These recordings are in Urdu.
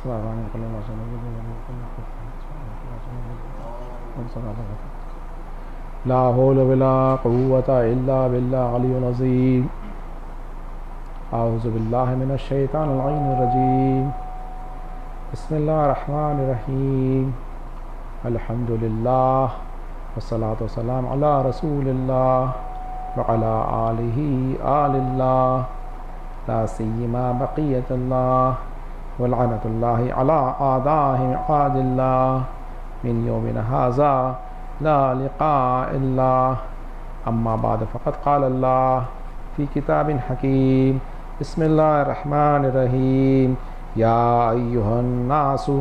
لا حول ولا قوة إلا بالله العلي العظيم. أعوذ بالله من الشيطان اللعين الرجيم. بسم الله الرحمن الرحيم. الحمد لله والصلاة والسلام على رسول الله وعلى آله آل الله لا سيما بقية الله ولعنة الله على أعدائهم عاد الله من يومنا هذا لا لقاء الله. أما بعد فقد قال الله في كتاب حكيم. بسم الله الرحمن الرحيم. يا أيها الناس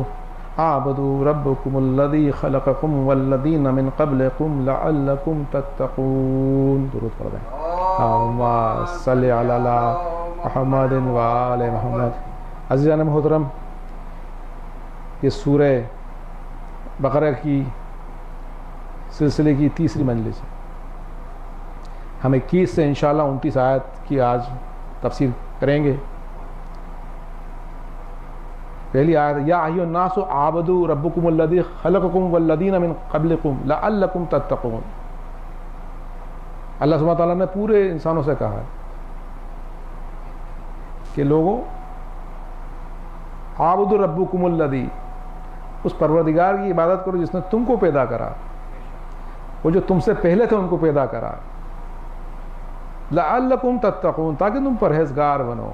اعبدوا ربكم الذي خلقكم والذين من قبلكم لعلكم تتقون. درود پڑھ دیں. اللهم صل على محمد وآل محمد. عزیزان محترم، یہ سورہ بقرہ کی سلسلے کی تیسری مجلس ہے. ہم 21 سے انشاءاللہ 29 آیت کی آج تفسیر کریں گے. پہلی آیت یا ایھا الناس اعبدوا ربکم الذی خلقکم والذین من قبلکم لعلکم تتقون. اللہ سبحانہ تعالیٰ نے پورے انسانوں سے کہا ہے کہ لوگوں اعبدوا ربکم الذی، اس پروردگار کی عبادت کرو جس نے تم کو پیدا کرا، وہ جو تم سے پہلے تھے ان کو پیدا کرا، لعلکم تتقون، تاکہ تم پرہیزگار بنو.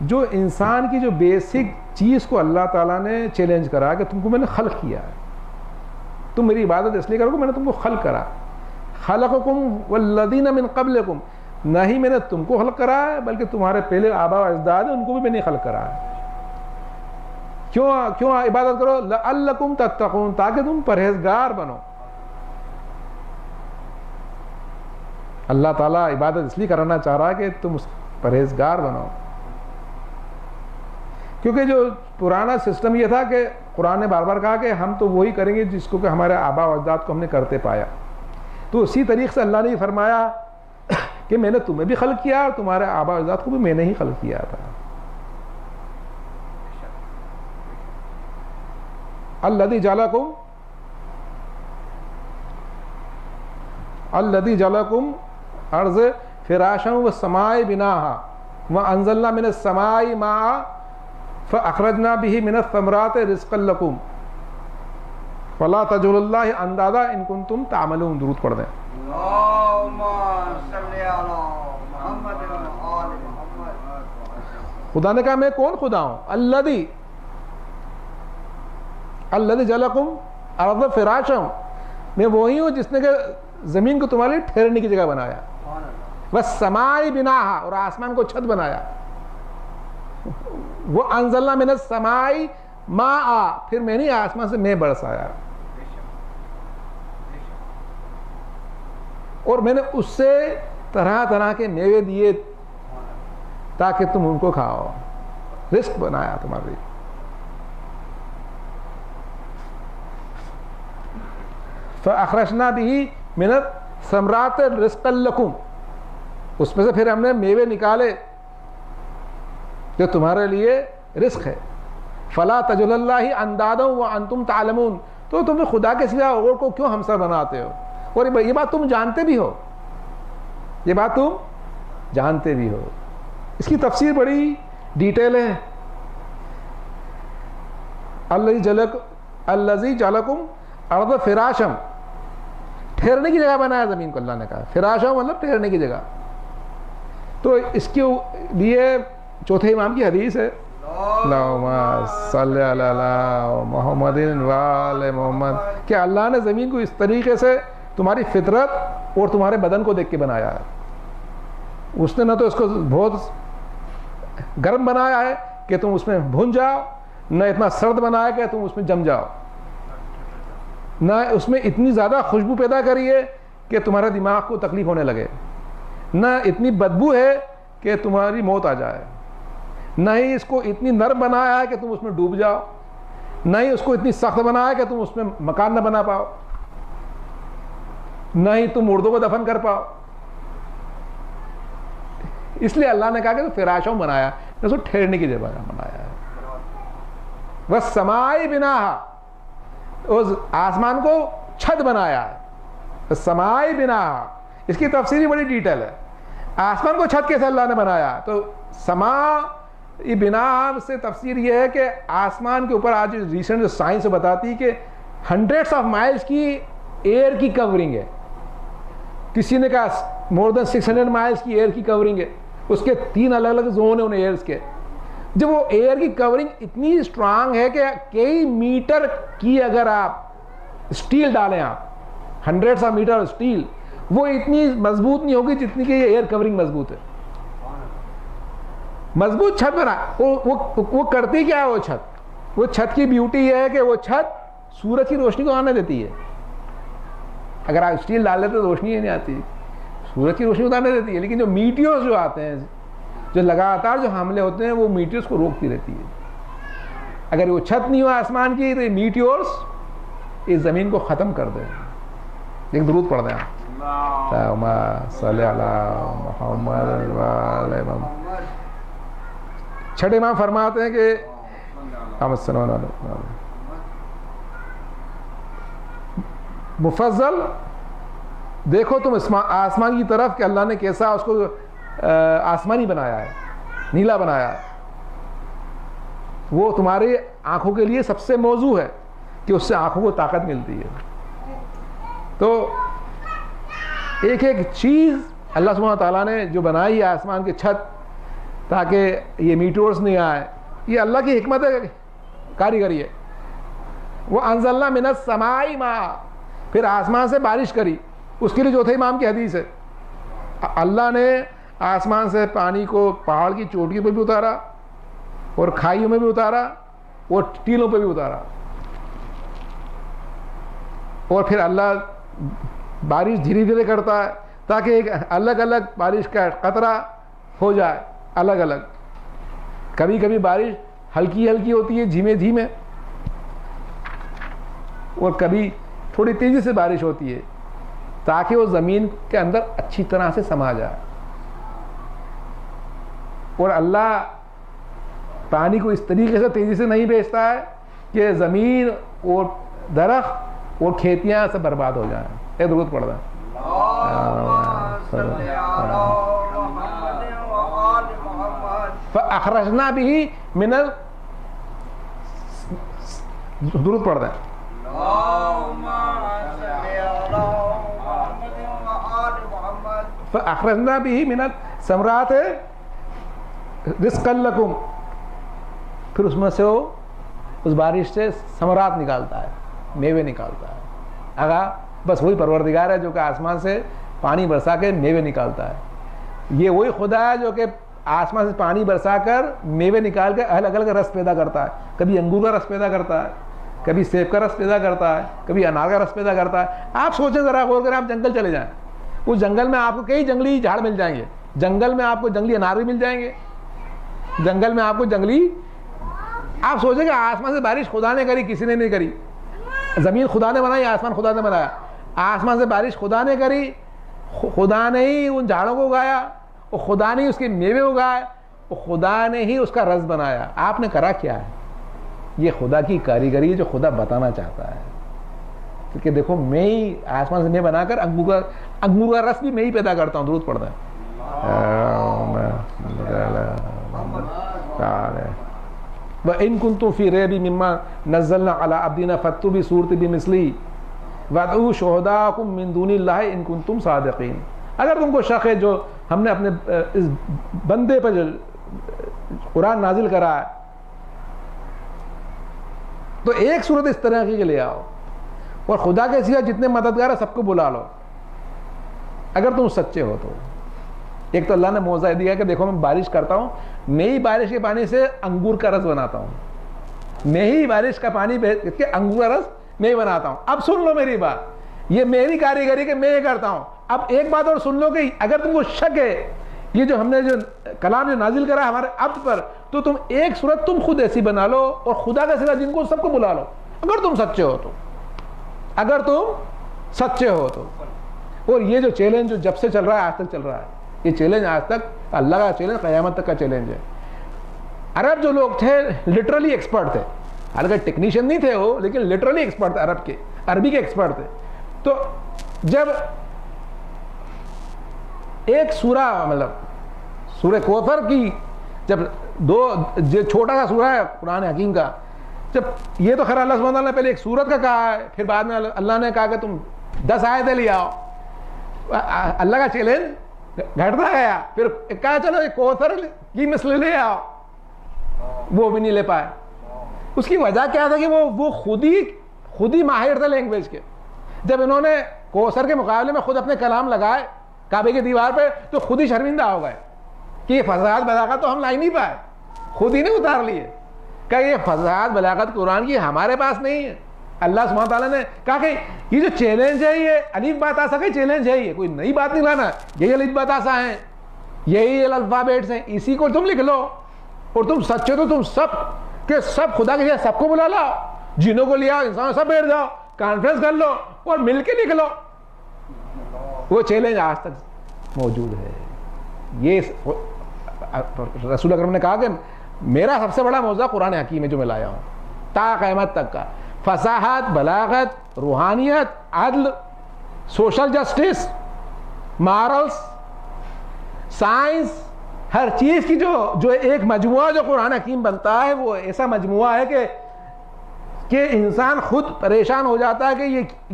جو انسان کی جو بیسک چیز کو اللہ تعالیٰ نے چیلنج کرا کہ تم کو میں نے خلق کیا ہے، تم میری عبادت اس لیے کرو کہ میں نے تم کو خلق کرا. خلقکم والذین من قبلکم، نہ ہی میں نے تم کو خلق کرا ہے بلکہ تمہارے پہلے آباء و اجداد ہیں ان کو بھی میں نے خلق کرا ہے. کیوں عبادت کرو؟ لعلکم تتقون، تاکہ تم پرہیزگار بنو. اللہ تعالیٰ عبادت اس لیے کرانا چاہ رہا ہے کہ تم پرہیزگار بنو. کیونکہ جو پرانا سسٹم یہ تھا کہ قرآن نے بار بار کہا کہ ہم تو وہی کریں گے جس کو کہ ہمارے آباء و اجداد کو ہم نے کرتے پایا. تو اسی طریقے سے اللہ نے یہ فرمایا کہ میں نے تمہیں بھی خلق کیا اور تمہارے آباء و اجداد کو بھی میں نے ہی خلق کیا تھا. الذی جعلکم ارض فراشا والسماء بناها وانزلنا من السماء ماء فاخرجنا به من الثمرات رزقا لكم فلا تجعلوا لله اندادا ان كنتم تعملون. درود پڑھ دیں. اللهم صل علی محمد و آل محمد. خدا نے کہا میں کون خدا ہوں؟ الذی جعلکم ارض فراشا، میں وہی ہوں جس نے کہ زمین کو تمہارے لیے ٹھہرنے کی جگہ بنایا، والسماء بناها، اور آسمان کو چھت بنایا، وانزلنا من السماء ماء، پھر میں نے آسمان سے میں برسایا اور میں نے اس سے طرح طرح کے میوے دیے تاکہ تم ان کو کھاؤ، رزق بنایا تمہارے لیے. فاخرجنا به من الثمرات رزقا لكم، اس میں سے پھر ہم نے میوے نکالے جو تمہارے لیے رزق ہے. فلا تجعلوا للہ اندادا وانتم تعلمون، تو تم خدا کے سوا اور کو کیوں ہمسر بناتے ہو؟ اور یہ بات تم جانتے بھی ہو، یہ بات تم جانتے بھی ہو. اس کی تفسیر بڑی ڈیٹیل ہے. الذی جعلکم ارض فراشا، ٹھہرنے کی جگہ بنایا زمین کو. اللہ نے کہا فراشا مطلب ٹھہرنے کی جگہ. تو اس کے لیے چوتھے امام کی حدیث ہے اللہم صلی علی محمد وآل محمد، کہ اللہ نے زمین کو اس طریقے سے تمہاری فطرت اور تمہارے بدن کو دیکھ کے بنایا ہے. اس نے نہ تو اس کو بہت گرم بنایا ہے کہ تم اس میں بھن جاؤ، نہ اتنا سرد بنایا کہ تم اس میں جم جاؤ، نہ اس میں اتنی زیادہ خوشبو پیدا کری ہے کہ تمہارے دماغ کو تکلیف ہونے لگے، نہ اتنی بدبو ہے کہ تمہاری موت آ جائے، نہ ہی اس کو اتنی نرم بنایا ہے کہ تم اس میں ڈوب جاؤ، نہ ہی اس کو اتنی سخت بنایا ہے کہ تم اس میں مکان نہ بنا پاؤ، نہ ہی تم مردوں کو دفن کر پاؤ. اس لیے اللہ نے کہا کہ فراشوں بنایا. اس کو ٹھہرنے کی جگہ بنایا ہے. وَالسَّمَاءِ بِنَاهَا, اس آسمان کو چھت بنایا ہے. السَّمَاءِ بِنَاهَا, اس کی تفسیری بڑی ڈیٹیل ہے. آسمان کو چھت کیسے اللہ نے بنایا؟ تو سما بنا سے تفسیر یہ ہے کہ آسمان کے اوپر آج ریسنٹ جو سائنس بتاتی ہے کہ 100 آف مائلز کی ایئر کی کورنگ ہے. کسی نے کہا مور دین 600 مائلز کی ایئر کی کورنگ ہے. اس کے 3 الگ الگ زون ہیں ان ایئرز کے. جب وہ ایئر کی کورنگ اتنی اسٹرانگ ہے کہ کئی میٹر کی اگر آپ اسٹیل ڈالیں, آپ 100 آف میٹر اسٹیل, وہ اتنی مضبوط نہیں ہوگی جتنی کہ یہ ایئر کورنگ مضبوط ہے. مضبوط چھت بنا, وہ کرتی کیا ہے وہ چھت؟ وہ چھت کی بیوٹی یہ ہے کہ وہ چھت سورج کی روشنی کو آنے دیتی ہے. اگر آپ اسٹیل ڈال لیتے تو روشنی ہی نہیں آتی, سورج کی روشنی کو آنے دیتی ہے. لیکن جو میٹیورز جو آتے ہیں, جو لگاتار جو حملے ہوتے ہیں, وہ میٹیورز کو روکتی رہتی ہے. اگر وہ چھت نہیں ہو آسمان کی تو یہ میٹیورز اس زمین کو ختم کر دیں. ایک درود پڑھ دیں آپ, اللہم صلی علی محمد وعلی محمد. چھٹے امام فرماتے ہیں کہ مفضل دیکھو تم آسمان کی طرف کہ اللہ نے کیسا اس کو آسمانی بنایا ہے, نیلا بنایا ہے. وہ تمہاری آنکھوں کے لیے سب سے موزوں ہے کہ اس سے آنکھوں کو طاقت ملتی ہے. تو ایک ایک چیز اللہ سبحانہ تعالیٰ نے جو بنائی ہے آسمان کی چھت تاکہ یہ میٹورز نہیں آئے, یہ اللہ کی حکمت ہے, کاریگری ہے. وہ انزلنا من السماء ماء, پھر آسمان سے بارش کری. اس کے لیے چوتھے امام کی حدیث ہے, اللہ نے آسمان سے پانی کو پہاڑ کی چوٹیوں پہ بھی اتارا اور کھائیوں میں بھی اتارا اور ٹیلوں پہ بھی اتارا. اور پھر اللہ بارش دھیرے دھیرے کرتا ہے تاکہ ایک الگ الگ بارش کا قطرہ ہو جائے, الگ الگ. کبھی کبھی بارش ہلکی ہلکی ہوتی ہے, دھیمے دھیمے, اور کبھی تھوڑی تیزی سے بارش ہوتی ہے تاکہ وہ زمین کے اندر اچھی طرح سے سما جائے. اور اللہ پانی کو اس طریقے سے تیزی سے نہیں بھیجتا ہے کہ زمین اور درخت اور کھیتیاں سب برباد ہو جائیں. اے درود پڑھ دیں. فَأَخْرَجْنَا بِهِ مِنَ درود پڑھ دیں. فَأَخْرَجْنَا بِهِ مِنَ الثَّمَرَاتِ رِزْقًا لَكُمْ, پھر اس میں سے وہ اس بارش سے ثمرات نکالتا ہے, میوے نکالتا ہے. اگر بس وہی پروردگار ہے جو کہ آسمان سے پانی برسا کے میوے نکالتا ہے. یہ وہی خدا ہے جو کہ آسمان سے پانی برسا کر میوے نکال کے الگ الگ رس پیدا کرتا ہے. کبھی انگور کا رس پیدا کرتا ہے, کبھی سیب کا رس پیدا کرتا ہے, کبھی انار کا رس پیدا کرتا ہے. آپ سوچیں ذرا غور کریں, آپ جنگل چلے جائیں, اس جنگل میں آپ کو کئی جنگلی جھاڑ مل جائیں گے. جنگل میں آپ کو جنگلی انار بھی مل جائیں گے, جنگل میں آپ کو جنگلی. آپ سوچیں کہ آسمان سے بارش خدا نے کری, کسی نے نہیں کری. زمین خدا نے بنائی, آسمان خدا نے بنایا. آسمان سے بارش خدا نے کری, خدا نے ہی ان جھاڑوں کو اگایا, اور خدا نے ہی اس کے میوے اگائے, اور خدا نے ہی اس کا رس بنایا. آپ نے کرا کیا ہے؟ یہ خدا کی کاریگری ہے جو خدا بتانا چاہتا ہے. کیونکہ دیکھو میں ہی آسمان سے میں بنا کر انگور کا رس بھی میں ہی پیدا کرتا ہوں. درود پڑھتا ہے. وَإِن كُنتُمْ فِي رَيْبٍ مِّمَّا نَزَّلْنَا عَلَىٰ عَبْدِنَا فَأْتُوا بِسُورَةٍ مِّثْلِهِ وَادْعُوا شُهَدَاءَكُم مِّن دُونِ اللَّهِ إِن كُنتُمْ صَادِقِينَ. اگر تم کو شک ہے جو ہم نے اپنے اس بندے پر جو قرآن نازل کرا ہے تو ایک صورت اس طرح کی لے آؤ, اور خدا کے سوا جتنے مددگار ہیں سب کو بلا لو اگر تم سچے ہو تو. ایک تو اللہ نے موضوع دیا کہ دیکھو میں بارش کرتا ہوں, میں ہی بارش کے پانی سے انگور کا رس بناتا ہوں, میں ہی بارش کا پانی بھیج کے انگور کا رس میں ہی بناتا ہوں. اب سن لو میری بات, یہ میری کاریگری کہ میں یہ کرتا ہوں. اب ایک بات اور سن لو کہ اگر تم کو شک ہے یہ جو ہم نے جو کلام جو نازل کرا ہمارے عبد پر, تو تم ایک صورت تم خود ایسی بنا لو اور خدا کا سوا جن کو سب کو بلا لو اگر تم سچے ہو تو. اگر تم سچے ہو تو. اور یہ جو چیلنج جو جب سے چل رہا ہے آج تک چل رہا ہے, یہ چیلنج آج تک اللہ کا چیلنج قیامت تک کا چیلنج ہے. عرب جو لوگ تھے لٹرلی ایکسپرٹ تھے، حالانکہ ٹیکنیشین نہیں تھے وہ، لیکن لٹرلی ایکسپرٹ تھے، عربی کے ایکسپرٹ تھے. تو جب ایک سورہ مطلب سورہ کوثر کی جب چھوٹا سا سورہ ہے قرآن حکیم کا، جب یہ تو خیر اللہ سبحانہ وتعالیٰ نے پہلے ایک سورت کا کہا ہے، پھر بعد میں اللہ نے کہا کہ تم 10 آیتیں لے آؤ. اللہ کا چیلنج گھٹتا گیا، پھر کہا چلو ایک کوثر کی مثل لے آؤ، وہ بھی نہیں لے پائے. اس کی وجہ کیا تھا کہ وہ خود ہی ماہر تھے لینگویج کے. جب انہوں نے کوثر کے مقابلے میں خود اپنے کلام لگائے کعبے کی دیوار پہ تو خود ہی شرمندہ ہو گئے کہ یہ فصاحت بلاغت تو ہم لا ہی نہیں پائے، خود ہی نے اتار لیے کہ یہ فصاحت بلاغت قرآن کی ہمارے پاس نہیں ہے. اللہ سبحانہ تعالیٰ نے کہا کہ یہ جو چیلنج ہے یہ الف بات آسا کا چیلنج ہے، یہ کوئی نئی بات نہیں لانا، یہی الف بات آسا ہیں، یہی الفابیٹس ہیں، اسی کو تم لکھ لو، اور تم سچے تو تم سب کے سب خدا کے سب کو بلا لاؤ، جنوں کو لیا انسانوں سب بیٹھ جاؤ، کانفرنس کر لو اور مل کے لکھ لو. وہ چیلنج آج تک موجود ہے. یہ رسول اکرم نے کہا کہ میرا سب سے بڑا موضوع قرآن حکیم ہے جو میں لایا ہوں تا قیامت تک کا. فصاحت، بلاغت، روحانیت، عدل، سوشل جسٹس، مارلز، سائنس، ہر چیز کی جو ایک مجموعہ جو قرآن حکیم بنتا ہے وہ ایسا مجموعہ ہے کہ انسان خود پریشان ہو جاتا ہے کہ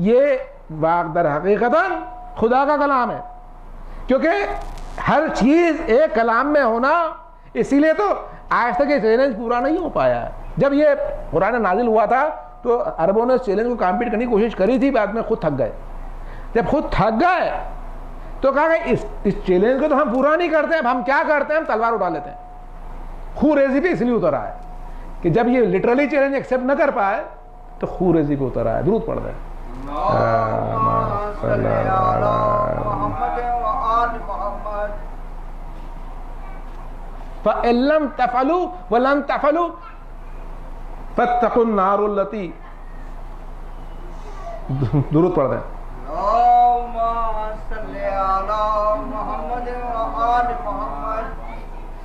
یہ در حقیقتاً خدا کا کلام ہے، کیونکہ ہر چیز ایک کلام میں ہونا. اسی لیے تو آج تک یہ چیلنج پورا نہیں ہو پایا ہے. جب یہ قرآن نازل ہوا تھا تو عربوں نے اس چیلنج کو کمپلیٹ کرنے کی کوشش کری تھی، بعد میں خود تھک گئے. جب خود تھک گئے تو کہا کہ اس چیلنج کو تو ہم پورا نہیں کرتے، اب ہم کیا کرتے ہیں، ہم تلوار اٹھا لیتے ہیں. خوریزی پہ اس لیے اترا ہے کہ جب یہ لٹرلی چیلنج ایکسیپٹ نہ کر پائے تو خوریزی پہ اترا ہے. درود پڑھ رہے ہیں. فَإِن لَّمْ تَفْعَلُوا وَلَن تَفْعَلُوا فَاتَّقُوا النَّارَ الَّتِي درود پڑھ رہے ہیں.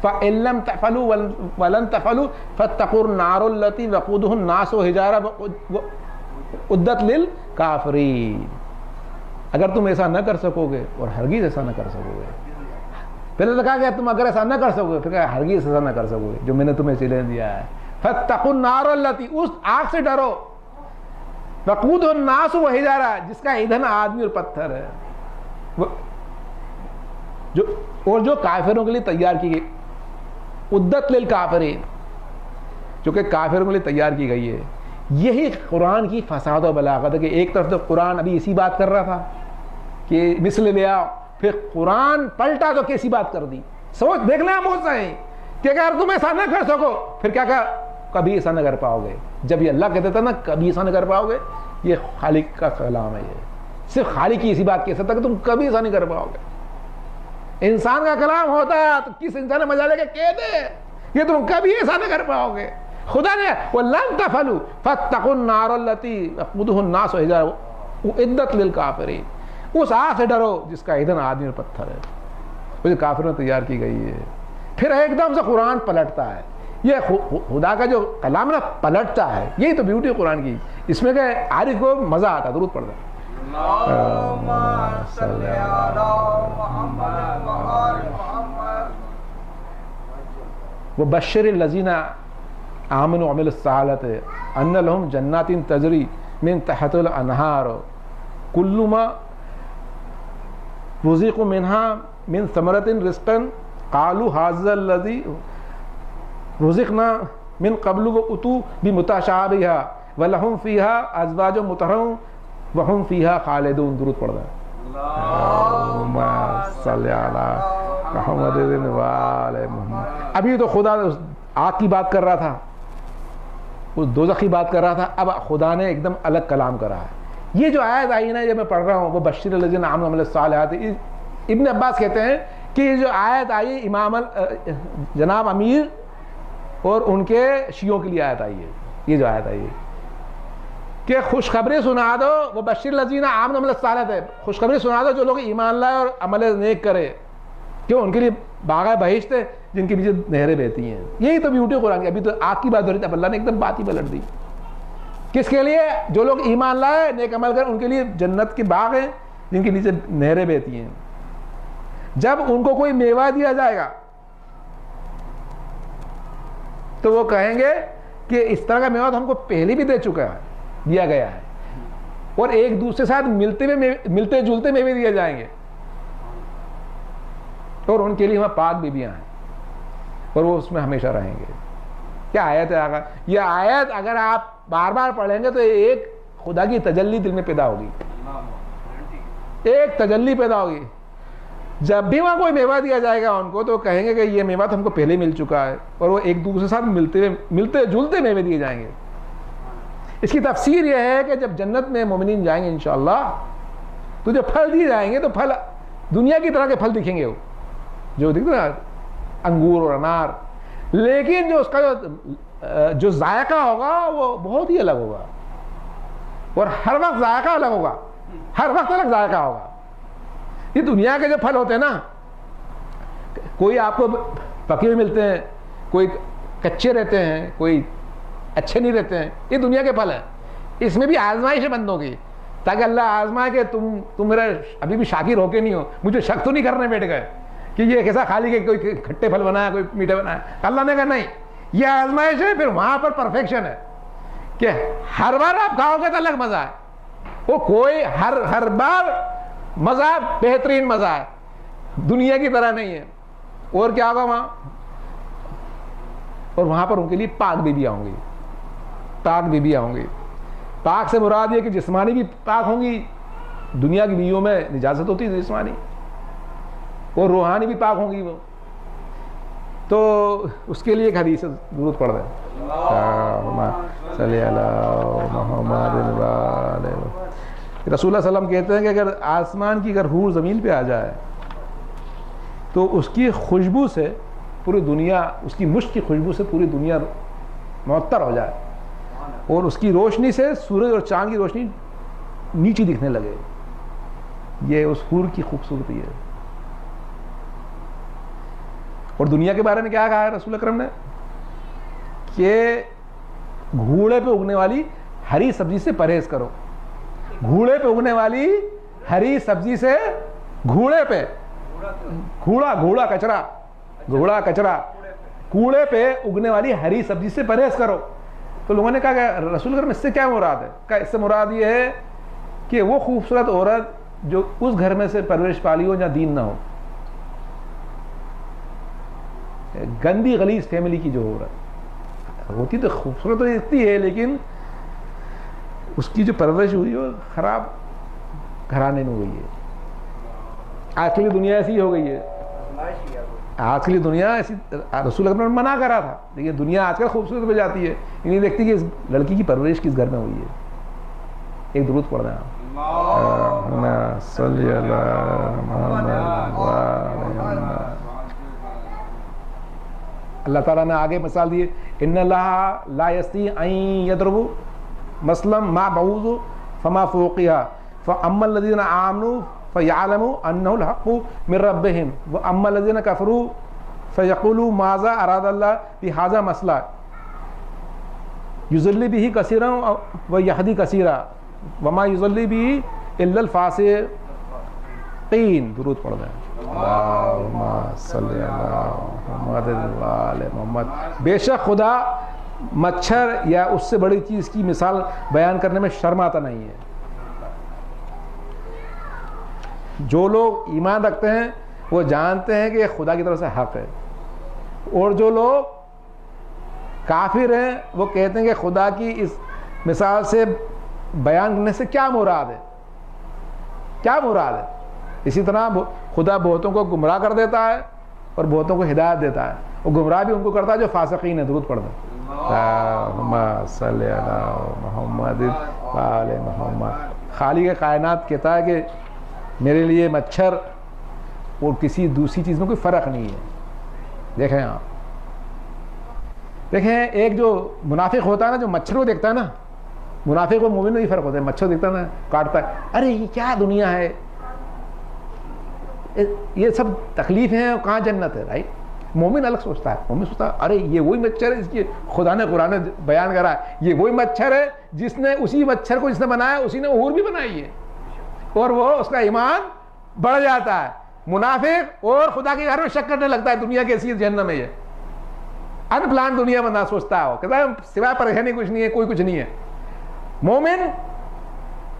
فَإِن لَّمْ تَفْعَلُوا وَلَن تَفْعَلُوا فَاتَّقُوا النَّارَ الَّتِي وَقُودُهَا النَّاسُ وَالْحِجَارَةُ اُعِدَّتْ لِلْكَافِرِينَ. اگر تم ایسا نہ کر سکو گے اور ہرگز ایسا نہ کر سکو گے. پہلے تو کہا کہ تم اگر ایسا نہ کر سکو گے، پھر کہا ہرگز ایسا نہ کر سکو گے جو میں نے تمہیں چیلنج دیا ہے. فَاتَّقُوا النَّارَ الَّتِي اس آگ سے ڈرو، وَقُودُهَا النَّاسُ وَالْحِجَارَةُ جس کا ایندھن آدمی اور پتھر ہے، اور جو کافروں کے لیے تیار کی گئی. اُعِدَّتْ لِلْكَافِرِينَ جو کہ کافروں کے لیے تیار کی گئی ہے. یہی قرآن کی فصاحت و بلاغت ہے کہ ایک طرف تو قرآن ابھی اسی بات کر رہا تھا کہ مثل لے آؤ، پھر قرآن پلٹا تو کیسی بات کر دی. سوچ دیکھنا ہم ہوتا ہے کہ اگر تم ایسا نہ کر سکو، پھر کیا کہا، کبھی ایسا نہ کر پاؤ گے. جب یہ اللہ کہتا تھا نا کبھی ایسا نہ کر پاؤ گے، یہ خالق کا کلام ہے. یہ صرف خالق کی اسی بات کہہ سکتا کہ تم کبھی ایسا نہیں کر پاؤ گے. انسان کا کلام ہوتا ہے تو کس انسان نے مجال لے کے کہہ دے یہ تم کبھی ایسا نہ کر پاؤ گے. خدا نے وَلَن تَفْعَلُوا فَاتَّقُوا النَّارَ الَّتِي وَقُودُهَا النَّاسُ وَالْحِجَارَةُ اُعِدَّتْ لِلْكَافِرِينَ اس آگ سے ڈرو جس کا ایندھن آدمی اور پتھر ہے، وہ جو کافروں نے تیار کی گئی ہے. پھر ایک دم سے قرآن پلٹتا ہے. یہ خدا کا جو کلام نا پلٹتا ہے، یہی تو بیوٹی ہے قرآن کی. اس میں کہ عارف کو مزہ آتا ہے. درود پڑھ دیں. وَبَشِّرِ الَّذِينَ آمَنُوا وَعَمِلُوا الصَّالِحَاتِ أَنَّ لَهُمْ جَنَّاتٍ تَجْرِي مِن تَحْتِهَا الْأَنْهَارُ كُلُّ مَا رُزِقُوا مِنْهَا مِن ثَمَرَةٍ رِزْقًا قَالُوا هَٰذَا الَّذِي رُزِقْنَا مِن قَبْلُ وَأُتُوا بِمُتَشَابِهِهَا وَلَهُمْ فِيهَا أَزْوَاجٌ مُطَهَّرَةٌ وَهُمْ فِيهَا خَالِدُونَ. درود پڑھ رہے ہیں. اللہم صلی علی محمد وآل محمد. ابھی تو خدا آگ کی بات کر رہا تھا، اس دوزخ کی بات کر رہا تھا، اب خدا نے ایک دم الگ کلام کرا ہے. یہ جو آیت آئی نا جب میں پڑھ رہا ہوں وہ بشیر الذین آمنوا وعملوا الصالحات، ابن عباس کہتے ہیں کہ یہ جو آیت آئی امام جناب امیر اور ان کے شیعوں کے لیے آیت آئی ہے. یہ جو آیت آئی ہے کہ خوشخبری سنا دو، وہ بشیر الذین آمنوا وعملوا الصالحات ہے، خوشخبری سنا دو جو لوگ ایمان لائے اور عمل نیک کرے کہ ان کے لیے باغ بہشت جن کے پیچھے نہریں بہتی ہیں. یہی تو بیوٹی قرآن کی. ابھی تو آگ کی بات ہو رہی تھی, اب اللہ نے ایک دم بات ہی پلٹ دی. کس کے لیے؟ جو لوگ ایمان لائے, نیک عمل کریں, ان کے لیے جنت کے باغ ہیں جن کے نیچے نہریں بہتی ہیں. جب ان کو کوئی میوہ دیا جائے گا تو وہ کہیں گے کہ اس طرح کا میوہ تو ہم کو پہلے بھی دے چکا ہے, دیا گیا ہے, اور ایک دوسرے کے ساتھ ملتے جلتے میوے دیے جائیں گے, اور ان کے لیے وہاں پاک بیویاں ہیں اور وہ اس میں ہمیشہ رہیں گے. کیا آیت ہے آقا؟ یہ آیت اگر آپ بار بار پڑھیں گے تو ایک خدا کی تجلی دل میں پیدا ہوگی, ایک تجلی پیدا ہوگی. جب بھی وہاں کوئی میوہ دیا جائے گا ان کو تو کہیں گے کہ یہ میوہ تو ہم کو پہلے مل چکا ہے, اور وہ ایک دوسرے کے ساتھ ملتے جلتے میوے دیے جائیں گے. اس کی تفسیر یہ ہے کہ جب جنت میں مومنین جائیں گے انشاءاللہ تو جو پھل دیے جائیں گے تو پھل دنیا کی طرح کے پھل دکھیں گے, وہ جو دکھتے نا انگور اور انار, لیکن جو اس کا جو ذائقہ ہوگا وہ بہت ہی الگ ہوگا, اور ہر وقت ذائقہ الگ ہوگا, ہر وقت الگ ذائقہ ہوگا. یہ دنیا کے جو پھل ہوتے ہیں نا, کوئی آپ کو پکے ہوئے ملتے ہیں, کوئی کچے رہتے ہیں, کوئی اچھے نہیں رہتے ہیں, یہ دنیا کے پھل ہیں. اس میں بھی آزمائش ہے بندوں کی, تاکہ اللہ آزمائے کہ تم میرا ابھی بھی شاکر ہو کے نہیں ہو, مجھے شک تو نہیں کرنے بیٹھ گئے کہ یہ کیسا خالی کہ کوئی کھٹے پھل بنایا کوئی میٹھے بنایا. اللہ نے کہا نہیں, یہ آزمائش ہے, پھر وہاں پر پرفیکشن ہے کہ ہر بار آپ کھاؤ گے تو الگ مزہ ہے, وہ کوئی ہر بار مزہ بہترین مزہ ہے, دنیا کی طرح نہیں ہے. اور کیا ہوگا وہاں؟ اور وہاں پر ان کے لیے پاک بیویاں ہوں گی, پاک بیویاں ہوں گی. پاک سے مراد یہ کہ جسمانی بھی پاک ہوں گی, دنیا کی بیویوں میں نجاست ہوتی ہے جسمانی, اور روحانی بھی پاک ہوں گی وہ. تو اس کے لیے ایک حدیث ضرورت پڑ رہا ہے, رسول اللہ صلی اللہ علیہ وسلم کہتے ہیں کہ اگر آسمان کی اگر حور زمین پہ آ جائے تو اس کی خوشبو سے پوری دنیا, اس کی مشک کی خوشبو سے پوری دنیا معطر ہو جائے, اور اس کی روشنی سے سورج اور چاند کی روشنی نیچی دکھنے لگے. یہ اس حور کی خوبصورتی ہے. اور دنیا کے بارے میں کیا کہا ہے رسول اکرم نے؟ کہ گھوڑے پہ اگنے والی ہری سبزی سے پرہیز کرو. گھوڑے پہ اگنے والی ہری سبزی سے, گھوڑے پہ, گھوڑا کچرا کوڑے پہ اگنے والی ہری سبزی سے پرہیز کرو. تو لوگوں نے کہا کہ رسول اکرم اس سے کیا مراد ہے؟ کہ اس سے مراد یہ ہے کہ وہ خوبصورت عورت جو اس گھر میں سے پرورش پالی ہو جہاں دین نہ ہو, گندی غلیظ فیملی کی جو عورت ہوتی تو خوبصورت تو اتنی ہے, لیکن اس کی جو پرورش ہوئی ہے وہ خراب گھرانے میں ہوئی ہے. آج کل دنیا ایسی ہو گئی ہے, آج کل دنیا ایسی, رسول اکرم نے منع کرا تھا, لیکن دنیا آج کل خوبصورت پہ جاتی ہے, یہ نہیں دیکھتی کہ اس لڑکی کی پرورش کس گھر میں ہوئی ہے. ایک درود پڑھ رہے ہیں آپ, صلی اللہ تعالیٰ نے آگے مثال دی, ان اللہ لا یستی ان یضرب مثلا ما بعوض فما فوقها فاما الذين آمنوا فيعلموا انه الحق من ربهم واما الذين كفروا فيقولوا ماذا اراد الله بهذا مثلا يضل به كثيرا ويهدي كثيرا وما يضل به الا الفاسقين. درود پڑھ دیں. اللہم صلی علی محمد. بے شک خدا مچھر یا اس سے بڑی چیز کی مثال بیان کرنے میں شرماتا نہیں ہے. جو لوگ ایمان رکھتے ہیں وہ جانتے ہیں کہ یہ خدا کی طرف سے حق ہے, اور جو لوگ کافر ہیں وہ کہتے ہیں کہ خدا کی اس مثال سے بیان کرنے سے کیا مراد ہے, کیا مراد ہے. اسی طرح خدا بہتوں کو گمراہ کر دیتا ہے اور بہتوں کو ہدایت دیتا ہے, اور گمراہ بھی ان کو کرتا ہے جو فاسقین ہیں. درود پڑھ دیں. اللہم صلی علی محمد وآل محمد. خالق کائنات کہتا ہے کہ میرے لیے مچھر اور کسی دوسری چیز میں کوئی فرق نہیں ہے. دیکھیں آپ, دیکھیں ایک جو منافق ہوتا ہے نا, جو مچھر کو دیکھتا ہے نا, منافق و مومن میں بھی فرق ہوتا ہے. مچھر دیکھتا ہے نا, کاٹتا ہے, ارے یہ کیا دنیا ہے, یہ سب تکلیف ہیں, کہاں جنت ہے. رائٹ, مومن الگ سوچتا ہے. مومن سوچتا ہے ارے یہ وہی مچھر ہے جس کی خدا نے قرآن میں بیان کرا ہے, یہ وہی مچھر ہے جس نے اسی مچھر کو جس نے بنایا اسی نے اور بھی بنائی ہے, اور وہ اس کا ایمان بڑھ جاتا ہے. منافق اور خدا کے گھر میں شک کرنے لگتا ہے دنیا کیسی ہے, جہنم ہے, یہ ان پلان دنیا بنا سوچتا ہے, وہ کہتا ہے سوائے پریشانی کچھ نہیں ہے, کوئی کچھ نہیں ہے. مومن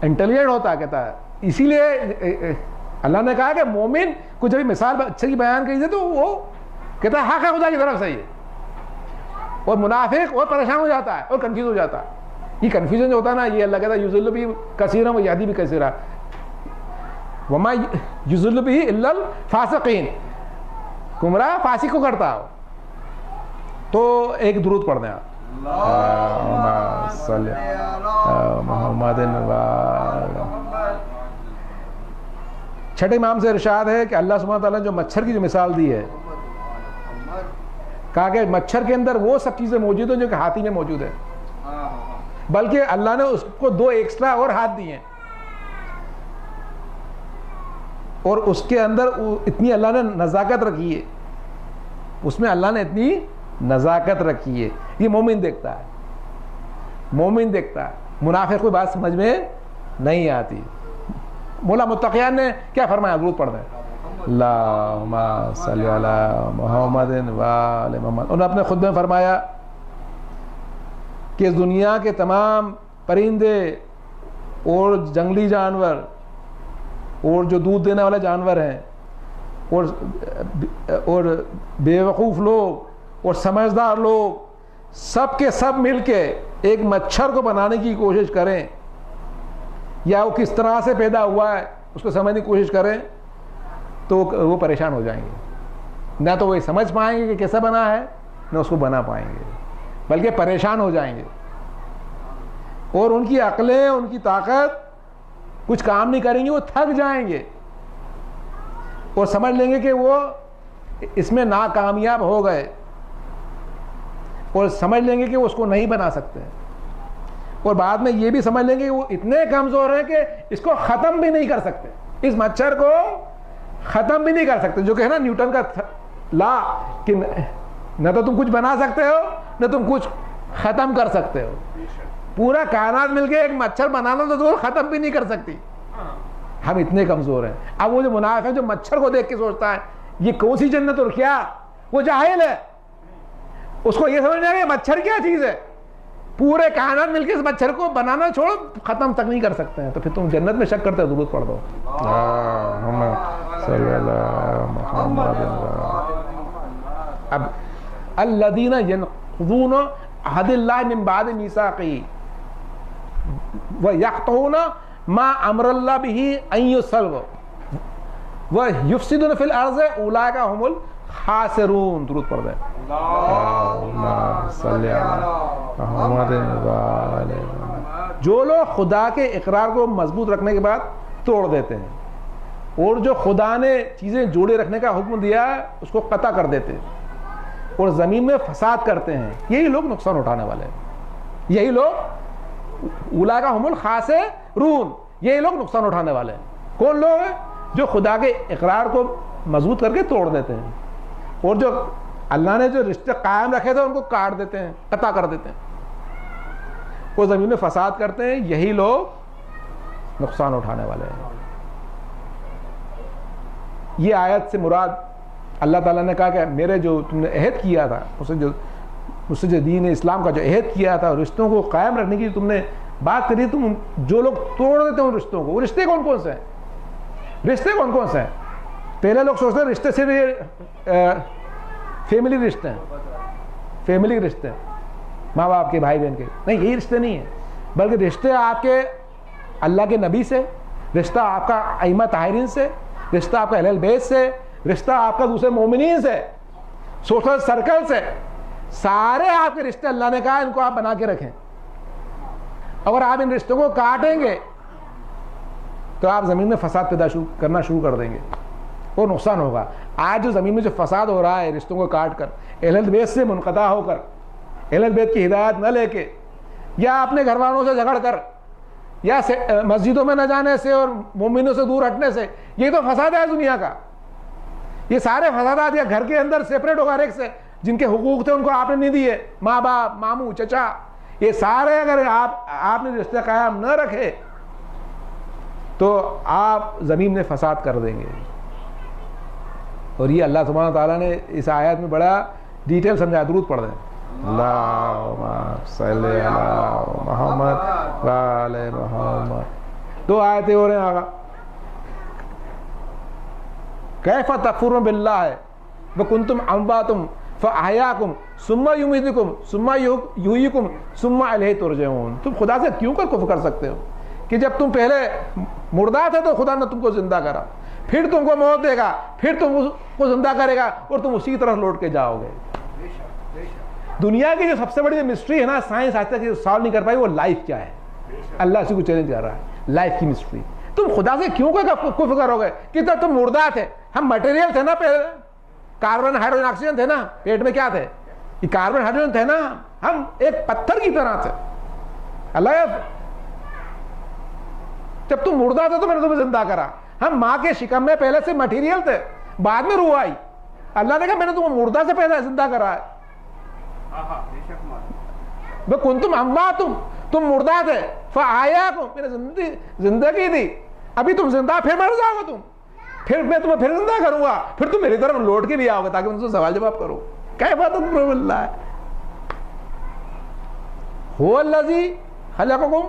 انٹیلیجنٹ ہوتا ہے, کہتا ہے. اسی لیے اللہ نے کہا کہ مومن کو جب مثال اچھے کی بیان کری تھی تو وہ کہتا ہے حق ہے خدا کی طرف سے, یہ اور منافق اور پریشان ہو جاتا ہے اور کنفیوز ہو جاتا ہے. یہ کنفیوژن جو ہوتا ہے نا, یہ اللہ کہتا ہے یضل بھی کثیرا و یہدی بھی کثیرا وما یضل بھی الا الفاسقین, گمراہ فاسق کو کرتا ہو. تو ایک درود پڑھ دیں آپ, اللہم صلی علی محمد. چھٹے امام سے ارشاد ہے کہ اللہ سبحانہ تعالیٰ نے جو مچھر کی جو مثال دی ہے, کہا کہ مچھر کے اندر وہ سب چیزیں موجود ہیں جو کہ ہاتھی میں موجود ہے, بلکہ اللہ نے اس کو 2 ایکسٹرا اور ہاتھ دیے ہیں, اور اس کے اندر اتنی اللہ نے نزاکت رکھی ہے, اس میں اللہ نے اتنی نزاکت رکھی ہے. یہ مومن دیکھتا ہے, مومن دیکھتا ہے. منافق کوئی بات سمجھ میں نہیں آتی. مولا متقیان نے کیا فرمایا, درود پڑھ دیں اللہم صلی علی محمد و آل محمد. انہوں نے اپنے خطبے میں فرمایا کہ اس دنیا کے تمام پرندے اور جنگلی جانور اور جو دودھ دینے والے جانور ہیں اور بے وقوف لوگ اور سمجھدار لوگ سب کے سب مل کے ایک مچھر کو بنانے کی کوشش کریں, یا وہ کس طرح سے پیدا ہوا ہے اس کو سمجھنے کی کوشش کریں, تو وہ پریشان ہو جائیں گے. نہ تو وہ سمجھ پائیں گے کہ کیسا بنا ہے, نہ اس کو بنا پائیں گے, بلکہ پریشان ہو جائیں گے. اور ان کی عقلیں, ان کی طاقت کچھ کام نہیں کریں گے, وہ تھک جائیں گے اور سمجھ لیں گے کہ وہ اس میں ناکامیاب ہو گئے, اور سمجھ لیں گے کہ وہ اس کو نہیں بنا سکتے, اور بعد میں یہ بھی سمجھ لیں گے کہ وہ اتنے کمزور ہیں کہ اس کو ختم بھی نہیں کر سکتے, اس مچھر کو ختم بھی نہیں کر سکتے. جو کہ ہے نا نیوٹن کا لا, کہ نہ تو تم کچھ بنا سکتے ہو نہ تم کچھ ختم کر سکتے ہو. پورا کائنات مل کے ایک مچھر بنانا تو ختم بھی نہیں کر سکتی, ہم اتنے کمزور ہیں. اب وہ جو منافق ہے جو مچھر کو دیکھ کے سوچتا ہے یہ کون سی جنت اور کیا, وہ جاہل ہے. اس کو یہ سمجھنا ہے کہ مچھر کیا چیز ہے, پورے کائنات مل کے اس مچھر کو بنانا چھوڑو ختم تک نہیں کر سکتے ہیں. تو پھر تم جنت میں شک کرتے ہو, درود پڑھ دو صلی اللہ محمد. اب الذین ینقضون عہد اللہ من بعد میثاقہ ویقطعون ما امر اللہ بہ ان یصل ویفسدون فی الارض اولئک هم الخاسرون. درود پڑھ دیں اللہم صلی علی محمد و آل محمد. جو لوگ خدا کے اقرار کو مضبوط رکھنے کے بعد توڑ دیتے ہیں, اور جو خدا نے چیزیں جوڑے رکھنے کا حکم دیا ہے اس کو قطع کر دیتے ہیں اور زمین میں فساد کرتے ہیں, یہی لوگ نقصان اٹھانے والے ہیں. یہی لوگ اولئک هم الخاسرون, یہی لوگ نقصان اٹھانے والے ہیں. کون لوگ ہیں؟ جو خدا کے اقرار کو مضبوط کر کے توڑ دیتے ہیں, اور جو اللہ نے جو رشتے قائم رکھے تھے ان کو کاٹ دیتے ہیں, قطع کر دیتے ہیں, وہ زمین میں فساد کرتے ہیں. یہی لوگ نقصان اٹھانے والے ہیں. یہ آیت سے مراد اللہ تعالیٰ نے کہا کہ میرے جو تم نے عہد کیا تھا, مجھ سے جو دین اسلام کا جو عہد کیا تھا, رشتوں کو قائم رکھنے کی تم نے بات کری, تم جو لوگ توڑ دیتے ہیں ان رشتوں کو, وہ رشتے کون کون سے ہیں؟ رشتے کون کون سے ہیں؟ پہلے لوگ سوچتے ہیں رشتے صرف فیملی رشتے ہیں, فیملی رشتے ہیں, ماں باپ کے, بھائی بہن کے. نہیں, یہی رشتے نہیں ہیں, بلکہ رشتے آپ کے اللہ کے نبی سے, رشتہ آپ کا ائمہ طاہرین سے, رشتہ آپ کا اہل بیت سے, رشتہ آپ کا دوسرے مومنین سے, سوشل سرکل سے. سارے آپ کے رشتے اللہ نے کہا ان کو آپ بنا کے رکھیں. اگر آپ ان رشتوں کو کاٹیں گے تو آپ زمین میں فساد پیدا کرنا شروع کر دیں گے اور نقصان ہوگا. آج جو زمین میں جو فساد ہو رہا ہے رشتوں کو کاٹ کر, اہل بیت سے منقطع ہو کر, اہل بیت کی ہدایت نہ لے کے, یا اپنے گھر والوں سے جھگڑ کر, یا مسجدوں میں نہ جانے سے اور مومنوں سے دور ہٹنے سے, یہ تو فساد ہے دنیا کا. یہ سارے فسادات یہ گھر کے اندر سیپریٹ ہو ہر ایک سے، جن کے حقوق تھے ان کو آپ نے نہیں دیے، ماں باپ، ماموں، چچا، یہ سارے اگر آپ نے رشتے قائم نہ رکھے تو آپ زمین میں فساد کر دیں گے. اور یہ اللہ سبحانہ تعالیٰ نے اس آیت میں بڑا ڈیٹیل سمجھایا. درود پڑھ دیں. اللہم صلی علی محمد وآل محمد. 2 آیتیں ہو رہے ہیں آگا. کیف تکفرون باللہ وکنتم امواتا فاحیاکم ثم یمیتکم ثم یحییکم ثم الیہ ترجعون. تم خدا سے کیوں کر کفر کر سکتے ہو کہ جب تم پہلے مردہ تھے تو خدا نے تم کو زندہ کرا، پھر تم کو موت دے گا، پھر تم کو زندہ کرے گا اور تم اسی طرح لوٹ کے جاؤ گے. دنیا کی جو سب سے بڑی مسٹری ہے نا، سائنس آج تک سالو نہیں کر پائی، وہ لائف کیا ہے. اللہ اسی کو چیلنج کر رہا ہے، لائف کی مسٹری. تم خدا سے کیوں کفر کرو گے کہ تم مردہ تھے، ہم مٹیریل تھے نا پہلے، کاربن ہائیڈروجن آکسیجن تھے نا پیٹ میں، کیا تھے یہ کاربن ہائیڈروجن تھے نا، ہم ایک پتھر کی طرح تھے. اللہ جب تم مردہ تھے تو میں نے تمہیں زندہ کرا. ہم ماں کے شکم میں پہلے سے مٹیریل تھے، بعد میں روح آئی. اللہ نے کہا میں نے تمہیں مردہ سے پہلے زندہ کرا ہے. وکنتم امواتم، تم مردہ تھے، فاحیاکم، میں نے زندگی دی، ابھی تم زندہ، پھر مر جاؤ گے تم، پھر میں تمہیں پھر زندہ کروں گا، پھر تم میری طرف لوٹ کے بھی آؤ گے تاکہ ان سے سوال جواب کرو. کیف تکفرون باللہ هو الذی خلقکم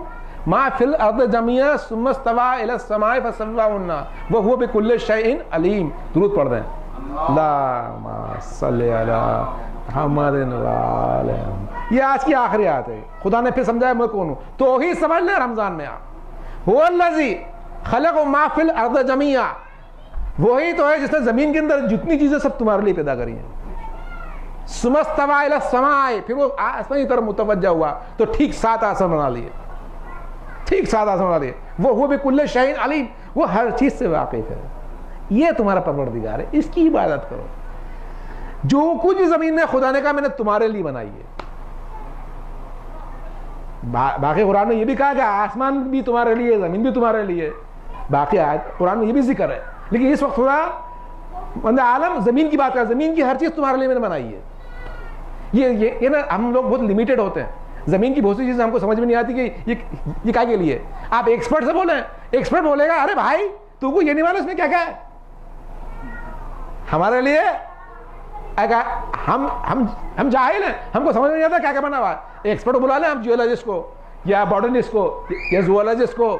ما فی الارض جميعا ثم استوى الى السماء فسواهن وهو بكل شیء علیم. درود پڑھ دیں. اللہم صلی علی محمد وآل محمد. یہ آج کی آخری آیت ہے. خدا نے پھر سمجھایا میں کون ہوں. توحید سمجھ لیں رمضان میں آپ. هو الذی خلق ما فی الارض جميعا، وہی تو ہے جس نے زمین کے اندر جتنی چیزیں سب تمہارے لیے پیدا کری ہیں. ثم استوى الى السماء، پھر وہ آسمان کی طرف متوجہ ہوا تو ٹھیک 7 آسمان بنا لیے، ٹھیک 7 آسمان بنا لیے. وہ بكل شيء علیم، وہ ہر چیز سے واقف ہے. یہ تمہارا پروردگار ہے، اس کی عبادت کرو. جو کچھ زمین میں خدا نے کہا میں نے تمہارے لیے بنائی ہے. باقی قرآن میں یہ بھی کہا کہ آسمان بھی تمہارے لیے، زمین بھی تمہارے لیے. باقی آیت قرآن میں یہ بھی ذکر ہے، لیکن اس وقت خدا بندہ عالم زمین کی بات کر، زمین کی ہر چیز تمہارے لیے میں نے بنائی ہے. یہ نا ہم لوگ بہت لمیٹڈ ہوتے ہیں. زمین کی بہت سی چیزیں ہم کو سمجھ میں نہیں آتی کہ یہ کیا کے لیے. آپ ایکسپرٹ سے بولیں، ایکسپرٹ بولے گا ارے بھائی تو کو یہ نہیں معلوم اس میں کیا کیا ہے. ہمارے لیے ہم جاہل ہیں، ہم کو سمجھ میں نہیں آتا کیا کیا بنا ہوا ہے. ایکسپرٹ بلا لیں ہم، جیولوجسٹ کو یا باٹنسٹ کو یا زوالوجسٹ کو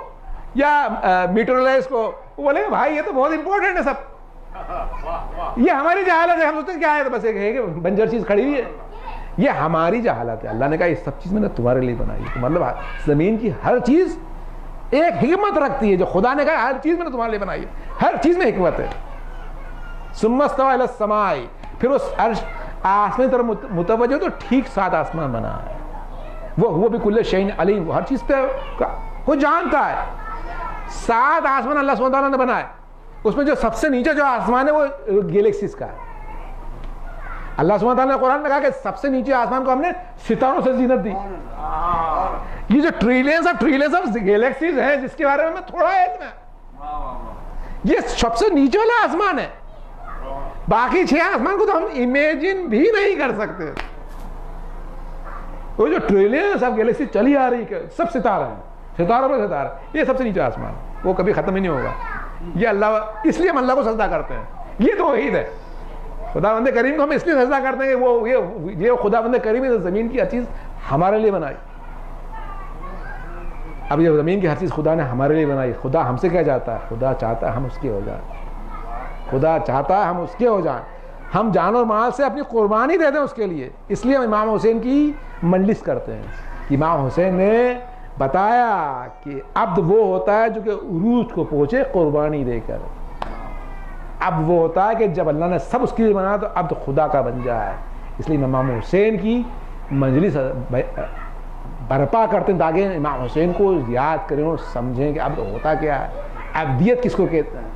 یا میٹرولوجسٹ کو، وہ بولے گا بھائی یہ تو بہت امپورٹنٹ ہے سب. یہ ہماری جہالت ہے. ہم سوچتے ہیں کیا ہے تو بس ایک ہے کہ بنجر چیز کھڑی ہوئی ہے. یہ ہماری جہالت ہے. اللہ نے کہا یہ سب چیز میں نے تمہارے لیے بنائی ہے. مطلب زمین کی ہر چیز ایک حکمت رکھتی ہے. جو خدا نے کہا ہر چیز میں نے تمہارے لیے بنائی ہے، ہر چیز میں حکمت ہے. ثم استوى الى السماء، پھر اس عرش آسمان طرف متوجہ تو ٹھیک 7 آسمان بنا ہے. وہ بكل شيء علیم، وہ ہر چیز پہ وہ جانتا ہے. 7 آسمان اللہ سبحانہ تعالیٰ نے بنائے. اس میں جو سب سے نیچے جو آسمان ہے وہ گیلیکسیز کا ہے. اللہ سبحانہ تعالیٰ نے قرآن میں کہا کہ سب سے نیچے آسمان کو ہم نے ستاروں سے زینت دی. یہ جو ٹریلینز آف گیلیکسیز ہیں جس کے بارے میں تھوڑا علم ہے، یہ سب سے نیچے والا آسمان ہے. باقی 6 آسمان کو تو ہم امیجن بھی نہیں کر سکتے. وہ جو ٹریلینز آف گیلیکسی چلی آ رہی ہے سب ستارے ہیں، ستاروں پر ستارہ، یہ سب سے نیچے آسمان، وہ کبھی ختم ہی نہیں ہوگا. یہ اللہ، اس لیے ہم اللہ کو سجدہ کرتے ہیں. یہ توحید ہے. خدا بند کریم کو ہم اس لیے سجدہ کرتے ہیں کہ وہ یہ خدا بند کریم نے زمین کی ہر چیز ہمارے لیے بنائی. اب یہ زمین کی ہر چیز خدا نے ہمارے لیے بنائی. خدا ہم سے کیا چاہتا ہے؟ خدا چاہتا ہے ہم اس کے ہو جائیں. خدا چاہتا ہے ہم اس کے ہو جائیں. ہم جان اور مال سے اپنی قربانی دے دیں اس کے لیے. اس لیے ہم امام حسین کی مجلس کرتے ہیں. امام حسین نے بتایا کہ عبد وہ ہوتا ہے جو کہ عروج کو پہنچے قربانی دے کر. اب وہ ہوتا ہے کہ جب اللہ نے سب اس کے لیے بنایا تو عبد خدا کا بن جائے. اس لیے امام حسین کی مجلس برپا کرتے ہیں تاکہ امام حسین کو یاد کریں اور سمجھیں کہ عبد ہوتا کیا ہے. عبدیت کس کو کہتے ہیں؟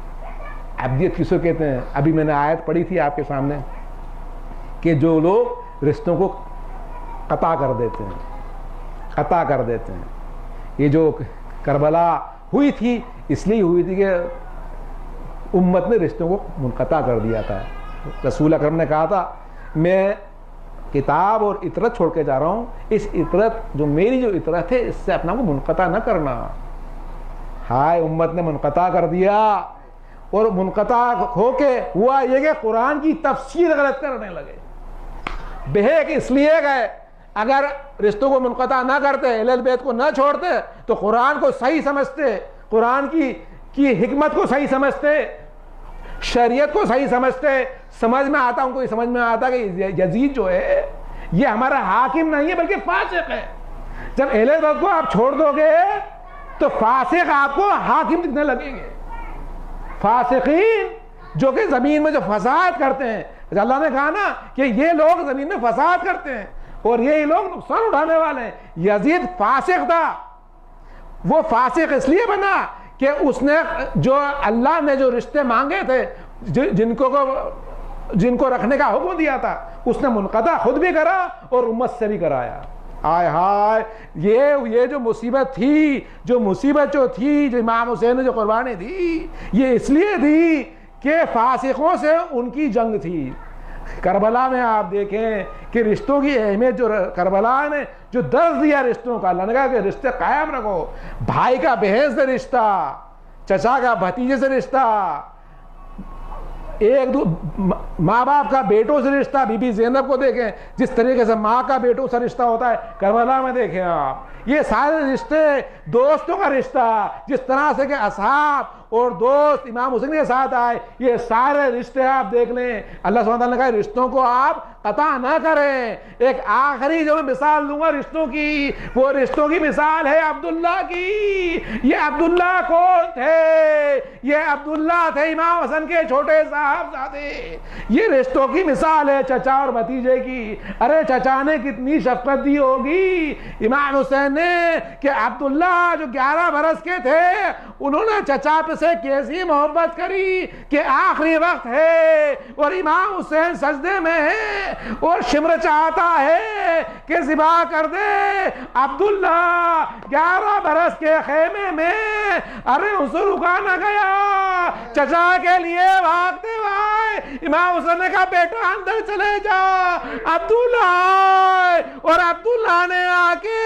عبدیت کس کو کہتے ہیں؟ ابھی میں نے آیت پڑھی تھی آپ کے سامنے کہ جو لوگ رشتوں کو قطع کر دیتے ہیں، قطع کر دیتے ہیں. یہ جو کربلا ہوئی تھی اس لیے ہوئی تھی کہ امت نے رشتوں کو منقطع کر دیا تھا. رسول اکرم نے کہا تھا میں کتاب اور اطرت چھوڑ کے جا رہا ہوں, اس اطرت جو میری جو اطرت ہے اس سے اپنا کو منقطع نہ کرنا. ہائے امت نے منقطع کر دیا, اور منقطع ہو کے ہوا یہ کہ قرآن کی تفسیر غلط کرنے لگے. بہیک اس لیے گئے, اگر رشتوں کو منقطع نہ کرتے, اہل البیت کو نہ چھوڑتے, تو قرآن کو صحیح سمجھتے, قرآن کی حکمت کو صحیح سمجھتے, شریعت کو صحیح سمجھتے. سمجھ میں آتا, ان کو یہ سمجھ میں آتا کہ یزید جو ہے یہ ہمارا حاکم نہیں ہے بلکہ فاسق ہے. جب اہل البیت کو آپ چھوڑ دو گے تو فاسق آپ کو حاکم دکھنے لگیں گے. فاسقین جو کہ زمین میں جو فساد کرتے ہیں, اللہ نے کہا نا کہ یہ لوگ زمین میں فساد کرتے ہیں اور یہ لوگ نقصان اٹھانے والے ہیں. یزید فاسق تھا. وہ فاسق اس لیے بنا کہ اس نے جو اللہ نے جو رشتے مانگے تھے, جن کو رکھنے کا حکم دیا تھا, اس نے منقطع خود بھی کرا اور امت سے بھی کرایا. آئے ہائے, یہ جو مصیبت تھی, جو امام حسین نے جو قربانی دی, یہ اس لیے دی کہ فاسقوں سے ان کی جنگ تھی. کربلا میں آپ دیکھیں کہ رشتوں کی اہمیت, جو کربلا نے جو درس دیا رشتوں کا, اللہ نے کہا کہ رشتے قائم رکھو. بھائی کا بہن سے رشتہ, چچا کا بھتیجے سے رشتہ, ماں باپ کا بیٹوں سے رشتہ. بی بی زینب کو دیکھیں جس طریقے سے ماں کا بیٹوں سے رشتہ ہوتا ہے, کربلا میں دیکھیں آپ یہ سارے رشتے. دوستوں کا رشتہ, جس طرح سے کہ اصحاب اور دوست امام حسین کے ساتھ آئے, یہ سارے رشتے آپ دیکھ لیں. اللہ سبحانہ وتعالیٰ نے کہا رشتوں کو آپ قطع نہ کریں. ایک آخری جو میں مثال دوں گا رشتوں کی, وہ رشتوں کی مثال ہے عبداللہ کی. یہ عبداللہ کون تھے؟ یہ عبداللہ تھے امام حسن کے چھوٹے صاحبزادے. یہ رشتوں کی مثال ہے چچا اور بھتیجے کی. ارے چچا نے کتنی شفقت دی ہوگی امام حسین نے کہ عبداللہ جو 11 برس کے تھے, انہوں نے چچا پہ سے کیسی محبت کری کہ آخری وقت ہے اور امام حسین سجدے میں ہے اور شمر چاہتا ہے کہ ذبح کر دے. عبداللہ 11 برس کے خیمے میں, ارے اسے رکا نہ گیا, چچا کے لیے بھاگتے ہوئے امام حسین نے کہا بیٹا اندر چلے جا. عبداللہ, اور عبداللہ نے آ کے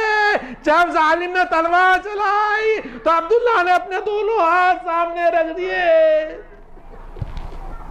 جب ظالم نے تلوار چلائی تو عبداللہ نے اپنے دونوں ہاتھ سامنے رکھ دیے.